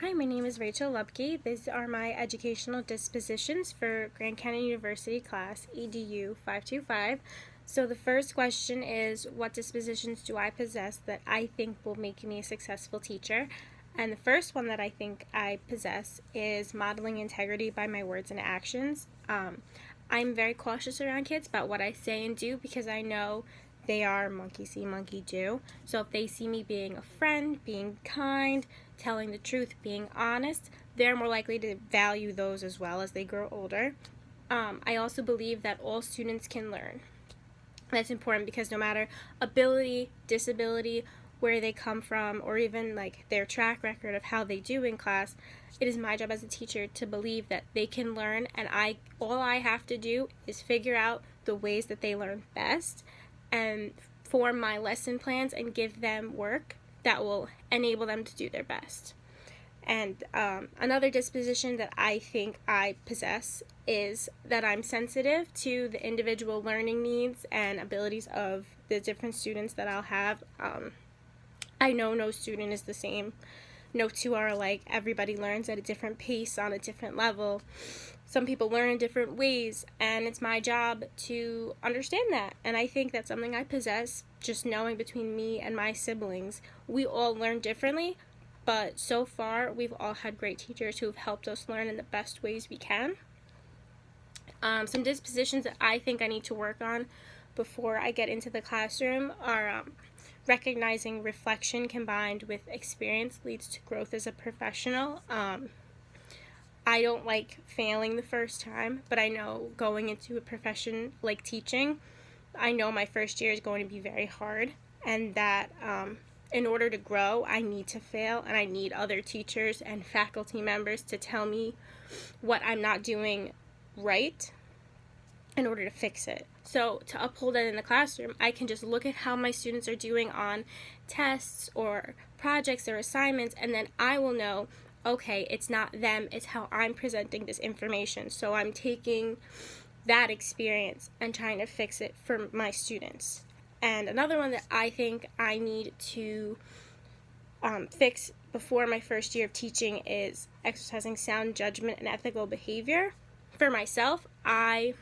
Hi, my name is Rachel Lubke. These are my educational dispositions for Grand Canyon University class EDU 525. So the first question is, what dispositions do I possess that I think will make me a successful teacher? And the first one that I think I possess is modeling integrity by my words and actions. I'm very cautious around kids about what I say and do because I know they are monkey see, monkey do. So if they see me being a friend, being kind, telling the truth, being honest, they're more likely to value those as well as they grow older. I also believe that all students can learn. That's important because no matter ability, disability, where they come from, or even like their track record of how they do in class, it is my job as a teacher to believe that they can learn, and all I have to do is figure out the ways that they learn best and form my lesson plans and give them work that will enable them to do their best. And another disposition that I think I possess is that I'm sensitive to the individual learning needs and abilities of the different students that I'll have. I know no student is the same. No two are alike. Everybody learns at a different pace on a different level. Some people learn in different ways, and it's my job to understand that. And I think that's something I possess, just knowing between me and my siblings. We all learn differently, but so far we've all had great teachers who have helped us learn in the best ways we can. Some dispositions that I think I need to work on before I get into the classroom are recognizing reflection combined with experience leads to growth as a professional. I don't like failing the first time, but I know going into a profession like teaching, I know my first year is going to be very hard, and that in order to grow, I need to fail, and I need other teachers and faculty members to tell me what I'm not doing right in order to fix it. So to uphold that in the classroom, I can just look at how my students are doing on tests or projects or assignments, and then I will know, okay, it's not them, it's how I'm presenting this information. So I'm taking that experience and trying to fix it for my students. And another one that I think I need to fix before my first year of teaching is exercising sound judgment and ethical behavior. For myself, I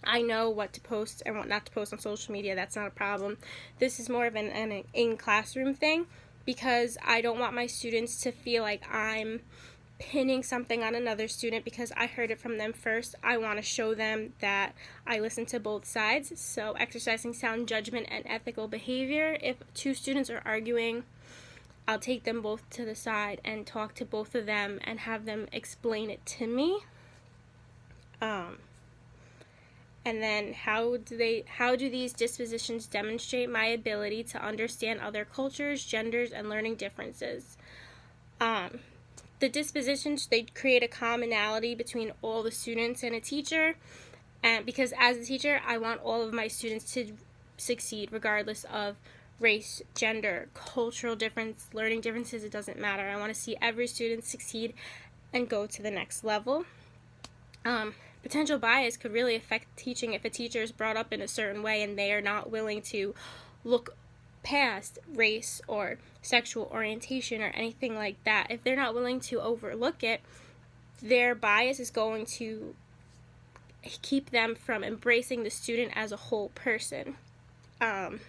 know what to post and what not to post on social media. That's not a problem. This is more of an in-classroom thing because I don't want my students to feel like I'm pinning something on another student because I heard it from them first. I want to show them that I listen to both sides. So exercising sound judgment and ethical behavior. If two students are arguing, I'll take them both to the side and talk to both of them and have them explain it to me. And then how do these dispositions demonstrate my ability to understand other cultures, genders, and learning differences? The dispositions, they create a commonality between all the students and a teacher, and because as a teacher, I want all of my students to succeed regardless of race, gender, cultural difference, learning differences. It doesn't matter. I want to see every student succeed and go to the next level. Potential bias could really affect teaching if a teacher is brought up in a certain way and they are not willing to look past race or sexual orientation or anything like that. If they're not willing to overlook it, their bias is going to keep them from embracing the student as a whole person. A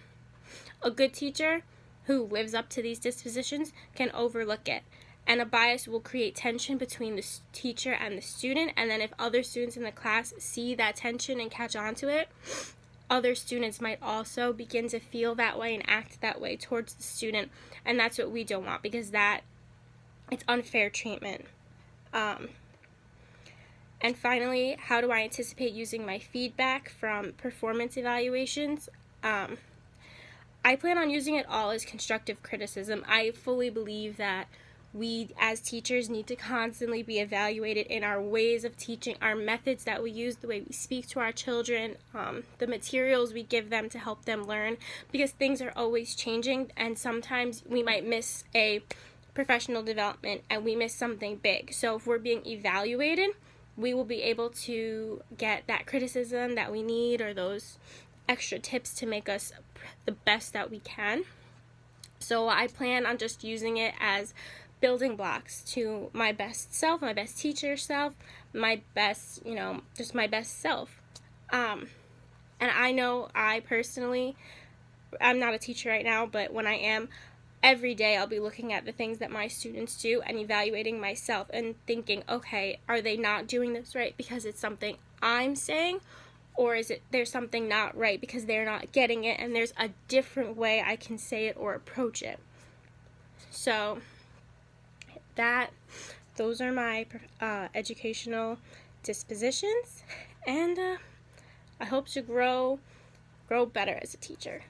good teacher who lives up to these dispositions can overlook it. And a bias will create tension between the teacher and the student, and then if other students in the class see that tension and catch on to it, other students might also begin to feel that way and act that way towards the student, and that's what we don't want because it's unfair treatment. And finally, how do I anticipate using my feedback from performance evaluations? I plan on using it all as constructive criticism. I fully believe that we as teachers need to constantly be evaluated in our ways of teaching, our methods that we use, the way we speak to our children, the materials we give them to help them learn, because things are always changing, and sometimes we might miss a professional development and we miss something big. So if we're being evaluated, we will be able to get that criticism that we need or those extra tips to make us the best that we can. So I plan on just using it as building blocks to my best self, my best teacher self, my best, just my best self. And I know I personally, I'm not a teacher right now, but when I am, every day I'll be looking at the things that my students do and evaluating myself and thinking, okay, are they not doing this right because it's something I'm saying, or is it there's something not right because they're not getting it and there's a different way I can say it or approach it. So those are my educational dispositions, and I hope to grow better as a teacher.